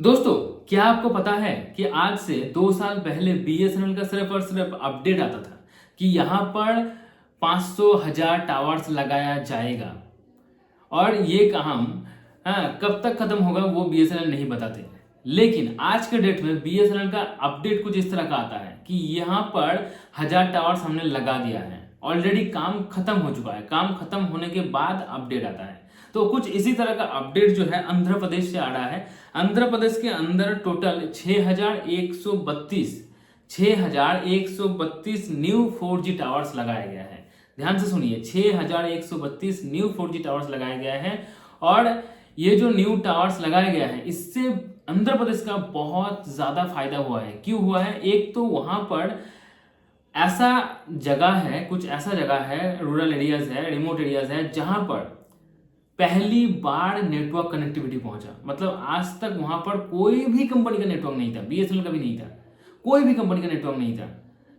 दोस्तों, क्या आपको पता है कि आज से 2 साल पहले बीएसएनएल का सिर्फ और सिर्फ अपडेट आता था कि यहाँ पर 500,000 टावर्स लगाया जाएगा और ये काम कब तक खत्म होगा वो बीएसएनएल नहीं बताते। लेकिन आज के डेट में बीएसएनएल का अपडेट कुछ इस तरह का आता है कि यहाँ पर 1000 टावर्स हमने लगा दिया है, ऑलरेडी काम खत्म हो चुका है। काम खत्म होने के बाद अपडेट आता है। तो कुछ इसी तरह का अपडेट जो है आंध्र प्रदेश से आ रहा है। आंध्र प्रदेश के अंदर टोटल 6132 न्यू 4G टावर्स लगाया गया है। ध्यान से सुनिए, 6132 न्यू 4G टावर्स लगाया गया है। और ये जो न्यू टावर्स लगाया गया है इससे आंध्र प्रदेश का बहुत ज्यादा फायदा हुआ है। क्यों हुआ है? एक तो वहां पर ऐसा जगह है, कुछ ऐसा जगह है, रूरल एरियाज है, रिमोट एरियाज है, जहां पर पहली बार नेटवर्क कनेक्टिविटी पहुंचा। मतलब आज तक वहां पर कोई भी कंपनी का नेटवर्क नहीं था, बीएसएनएल का भी नहीं था, कोई भी कंपनी का नेटवर्क नहीं था।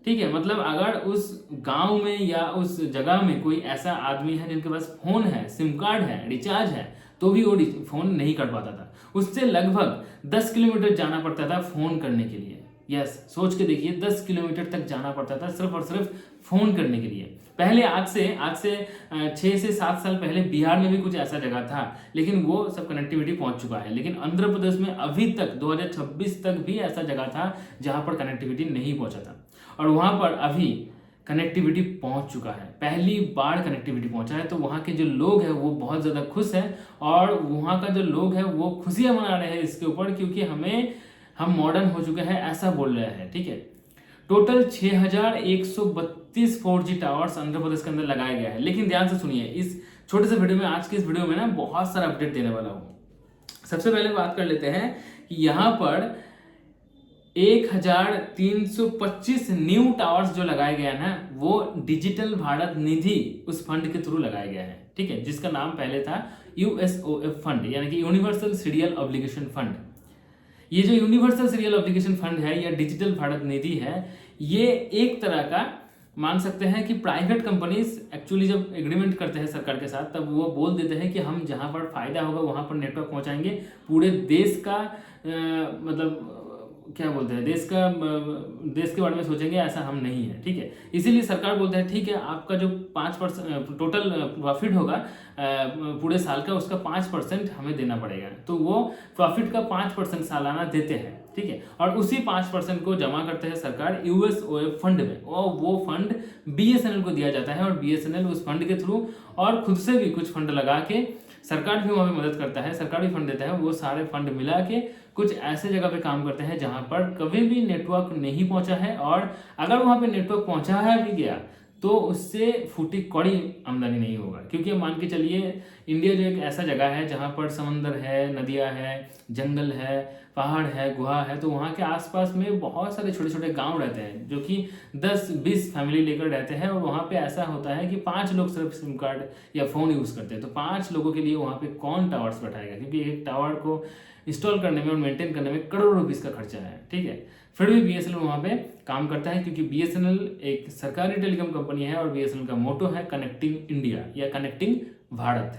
ठीक है, मतलब अगर उस गांव में या उस जगह में कोई ऐसा आदमी है जिनके पास फोन है, सिम कार्ड है, रिचार्ज है, तो भी वो फोन नहीं कर पाता था। उससे लगभग 10 किलोमीटर जाना पड़ता था फोन करने के लिए। यस, सोच के देखिए, 10 किलोमीटर तक जाना पड़ता था सिर्फ और सिर्फ फोन करने के लिए। पहले आज से 6 से 7 साल पहले बिहार में भी कुछ ऐसा जगह था, लेकिन वो सब कनेक्टिविटी पहुंच चुका है। लेकिन आंध्र प्रदेश में अभी तक 2026 तक भी ऐसा जगह था जहां पर कनेक्टिविटी नहीं पहुंचा था, और वहां पर अभी कनेक्टिविटी पहुंच चुका है। पहली बार कनेक्टिविटी पहुंचा है। तो वहाँ के जो लोग हैं वो बहुत ज़्यादा खुश हैं, और वहाँ का जो लोग हैं वो खुशियाँ मना रहे हैं इसके ऊपर, क्योंकि हम मॉडर्न हो चुके हैं ऐसा बोल रहे हैं। ठीक है, total 6132 4G towers Andhra Pradesh के अंदर लगाया गया है। लेकिन ध्यान से सुनिए, इस छोटे से वीडियो में, आज के इस वीडियो में ना बहुत सारा अपडेट देने वाला हूँ। सबसे पहले बात कर लेते हैं कि यहाँ पर 1325 न्यू टावर्स जो लगाए गए ना, वो डिजिटल भारत निधि उस फंड के थ्रू लगाया गया है। ठीक है, जिसका नाम पहले था यूएसओएफ फंड, यानी कि यूनिवर्सल सीरियल ऑब्लिगेशन फंड। ये जो यूनिवर्सल सीरियल ऑब्लिगेशन फंड है या डिजिटल भारत निधि है, ये एक तरह का मान सकते हैं कि प्राइवेट कंपनीज एक्चुअली जब एग्रीमेंट करते हैं सरकार के साथ, तब वो बोल देते हैं कि हम जहां पर फायदा होगा वहां पर नेटवर्क पहुंचाएंगे। पूरे देश का मतलब क्या बोलते हैं, देश के बारे में सोचेंगे, ऐसा हम नहीं है। ठीक है, इसीलिए सरकार बोलते हैं ठीक है, आपका जो 5% टोटल प्रॉफिट होगा पूरे साल का, उसका 5% हमें देना पड़ेगा। तो वो प्रॉफिट का 5% सालाना देते हैं। ठीक है, और उसी 5% को जमा करते हैं सरकार यूएसओएफ फंड में, और वो फंड बीएसएनएल को दिया जाता है, और बीएसएनएल उस फंड के थ्रू और खुद से भी कुछ फंड लगा के, सरकार भी वहाँ पे मदद करता है, सरकार भी फंड देता है, वो सारे फंड मिला के कुछ ऐसे जगह पे काम करते हैं जहां पर कभी भी नेटवर्क नहीं पहुंचा है, और अगर वहां पे नेटवर्क पहुंचा है भी गया तो उससे फूटी कौड़ी आमदनी नहीं होगा। क्योंकि मान के चलिए, इंडिया जो एक ऐसा जगह है जहां पर समंदर है, नदियां है, जंगल है, पहाड़ है, गुहा है, तो वहाँ के आसपास में बहुत सारे छोटे छोटे गांव रहते हैं जो कि 10-20 फैमिली लेकर रहते हैं, और वहाँ पे ऐसा होता है कि 5 लोग सिर्फ सिम कार्ड या फ़ोन यूज़ करते हैं। तो 5 लोगों के लिए वहाँ पे कौन टावर्स बैठाएगा? क्योंकि एक टावर को इंस्टॉल करने में और मेंटेन करने में करोड़ों रुपीस का खर्चा है। ठीक है, फिर भी बीएसएनएल वहाँ पे काम करता है, क्योंकि बीएसएनएल एक सरकारी टेलीकॉम कंपनी है, और बीएसएनएल का मोटो है कनेक्टिंग इंडिया या कनेक्टिंग भारत।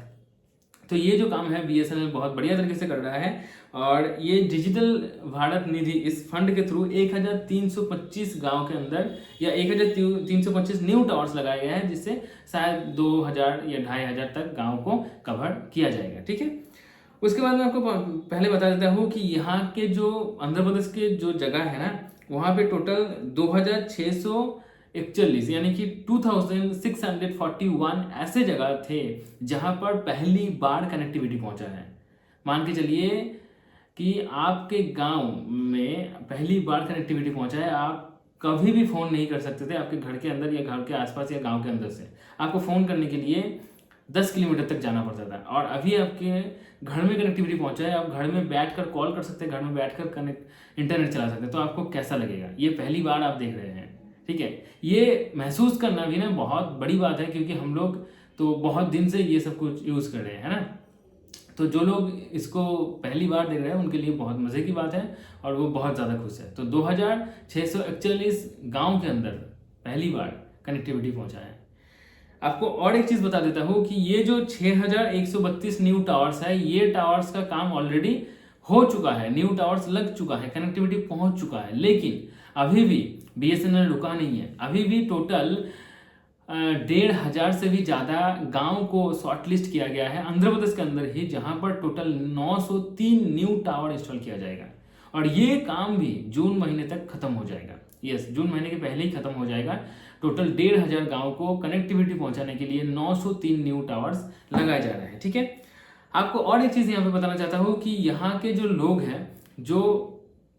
तो ये जो काम है बीएसएनएल बहुत बढ़िया तरीके से कर रहा है, और ये डिजिटल भारत निधि इस फंड के थ्रू 1325 गांव के अंदर या 1325 न्यू टावर्स लगाए गए हैं, जिससे शायद 2000 या 2500 तक गांव को कवर किया जाएगा। ठीक है, उसके बाद मैं आपको पहले बता देता हूँ कि यहाँ के जो आंध्र प्रदेश के जो जगह है ना, वहाँ पे टोटल 2641 यानी कि 2641 ऐसे जगह थे जहाँ पर पहली बार कनेक्टिविटी पहुँचा है। मान के चलिए कि आपके गांव में पहली बार कनेक्टिविटी पहुँचा है। आप कभी भी फ़ोन नहीं कर सकते थे आपके घर के अंदर या घर के आसपास या गांव के अंदर से। आपको फ़ोन करने के लिए 10 किलोमीटर तक जाना पड़ता था, और अभी आपके घर में कनेक्टिविटी पहुंचा है। आप घर में बैठकर कॉल कर सकते हैं, घर में बैठकर इंटरनेट चला सकते हैं। तो आपको कैसा लगेगा? ये पहली बार आप देख रहे हैं। ठीक है, ये महसूस करना भी ना बहुत बड़ी बात है, क्योंकि हम लोग तो बहुत दिन से ये सब कुछ यूज़ कर रहे हैं, है ना। तो जो लोग इसको पहली बार देख रहे हैं उनके लिए बहुत मज़े की बात है, और वो बहुत ज़्यादा खुश है। तो 2641 गाँव के अंदर पहली बार कनेक्टिविटी पहुँचा है। आपको और एक चीज बता देता हूँ कि ये जो 6132 न्यू टावर्स है, ये टावर्स का काम ऑलरेडी हो चुका है, न्यू टावर्स लग चुका है, कनेक्टिविटी पहुंच चुका है, लेकिन अभी भी बीएसएनएल रुका नहीं है। अभी भी टोटल 1,500 से भी ज़्यादा गांव को शॉर्टलिस्ट किया गया है आंध्र प्रदेश के अंदर ही, जहां पर टोटल 903 न्यू टावर इंस्टॉल किया जाएगा और ये काम भी जून महीने तक खत्म हो जाएगा। यस, जून महीने के पहले ही खत्म हो जाएगा। टोटल 1,500 गांव को कनेक्टिविटी पहुंचाने के लिए 903 न्यू टावर्स लगाए जा रहे हैं। ठीक है, आपको और एक चीज़ यहाँ पे बताना चाहता हूँ कि यहाँ के जो लोग हैं, जो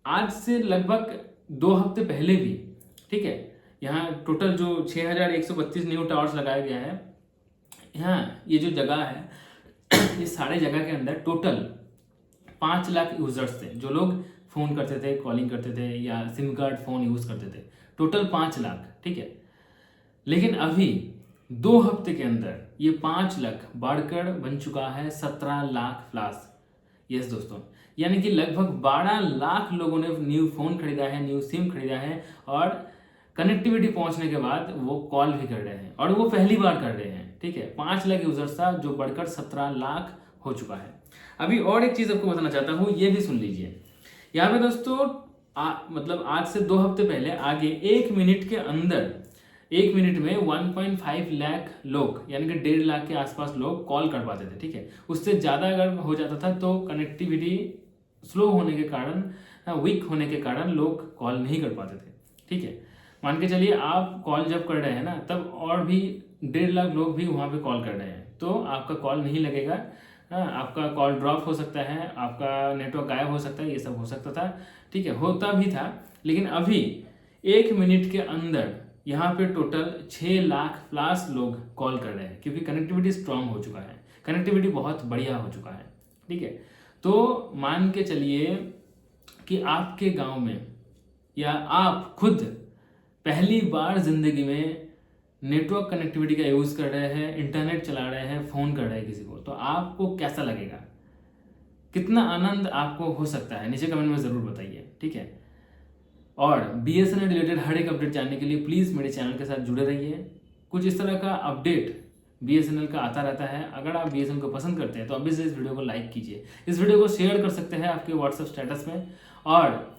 आज से लगभग 2 हफ्ते पहले भी, ठीक है, यहाँ टोटल जो 6,132 न्यू टावर्स लगाया गया है, यहाँ ये जो जगह है ये सारे जगह के अंदर टोटल 5 लाख यूजर्स थे, जो लोग फ़ोन करते थे, कॉलिंग करते थे या सिम कार्ड फ़ोन यूज़ करते थे, टोटल 5 लाख। ठीक है, लेकिन अभी 2 हफ्ते के अंदर ये 5 लाख बढ़कर बन चुका है 17 लाख प्लस। यस दोस्तों, यानी कि लगभग 12 लाख लोगों ने न्यू फ़ोन खरीदा है, न्यू सिम खरीदा है और कनेक्टिविटी पहुंचने के बाद वो कॉल भी कर रहे हैं और वो पहली बार कर रहे हैं। ठीक है, 5 लाख यूजर्स था जो बढ़कर 17 लाख हो चुका है। अभी और एक चीज़ आपको बताना चाहता हूँ, ये भी सुन लीजिए। यहाँ पे दोस्तों मतलब आज से 2 हफ्ते पहले आगे 1 मिनट के अंदर, 1 मिनट में 1.5 लाख लोग यानी कि 1.5 लाख के आसपास लोग कॉल कर पाते थे। ठीक है, उससे ज़्यादा अगर हो जाता था तो कनेक्टिविटी स्लो होने के कारण, वीक होने के कारण लोग कॉल नहीं कर पाते थे। ठीक है, मान के चलिए आप कॉल जब कर रहे हैं ना, तब और भी 1.5 लाख लोग भी वहाँ पे कॉल कर रहे हैं, तो आपका कॉल नहीं लगेगा, आपका कॉल ड्रॉप हो सकता है, आपका नेटवर्क गायब हो सकता है, ये सब हो सकता था। ठीक है, होता भी था, लेकिन अभी 1 मिनट के अंदर यहाँ पे टोटल 6 लाख प्लस लोग कॉल कर रहे हैं, क्योंकि कनेक्टिविटी स्ट्रांग हो चुका है, कनेक्टिविटी बहुत बढ़िया हो चुका है। ठीक है, तो मान के चलिए कि आपके गांव में या आप खुद पहली बार जिंदगी में नेटवर्क कनेक्टिविटी का यूज़ कर रहे हैं, इंटरनेट चला रहे हैं, फ़ोन कर रहे हैं किसी को, तो आपको कैसा लगेगा, कितना आनंद आपको हो सकता है, नीचे कमेंट में ज़रूर बताइए। ठीक है, और बीएसएनएल रिलेटेड हर एक अपडेट जानने के लिए प्लीज़ मेरे चैनल के साथ जुड़े रहिए। कुछ इस तरह का अपडेट बीएसएनएल का आता रहता है। अगर आप बीएसएनएल को पसंद करते हैं तो अभी से इस वीडियो को लाइक कीजिए, इस वीडियो को शेयर कर सकते हैं आपके व्हाट्सएप स्टेटस में, और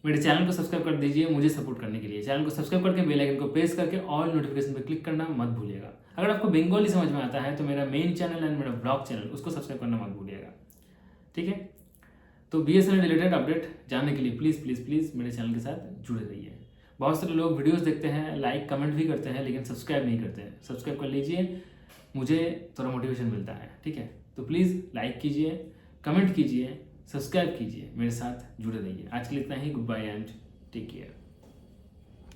मेरे चैनल को सब्सक्राइब कर दीजिए मुझे सपोर्ट करने के लिए। चैनल को सब्सक्राइब करके बेल आइकन को प्रेस करके ऑल नोटिफिकेशन पे क्लिक करना मत भूलिएगा। अगर आपको बंगाली समझ में आता है तो मेरा मेन चैनल एंड मेरा ब्लॉग चैनल, उसको सब्सक्राइब करना मत भूलिएगा। ठीक है, तो बीएसएनएल रिलेटेड अपडेट जानने के लिए प्लीज़ प्लीज़ प्लीज़ मेरे चैनल के साथ जुड़े रहिए। बहुत सारे लोग वीडियोस देखते हैं, लाइक कमेंट भी करते हैं, लेकिन सब्सक्राइब नहीं करते हैं। सब्सक्राइब कर लीजिए, मुझे थोड़ा मोटिवेशन मिलता है। ठीक है, तो प्लीज़ लाइक कीजिए, कमेंट कीजिए, सब्सक्राइब कीजिए, मेरे साथ जुड़े रहिए। आज के लिए इतना ही, goodbye and take care.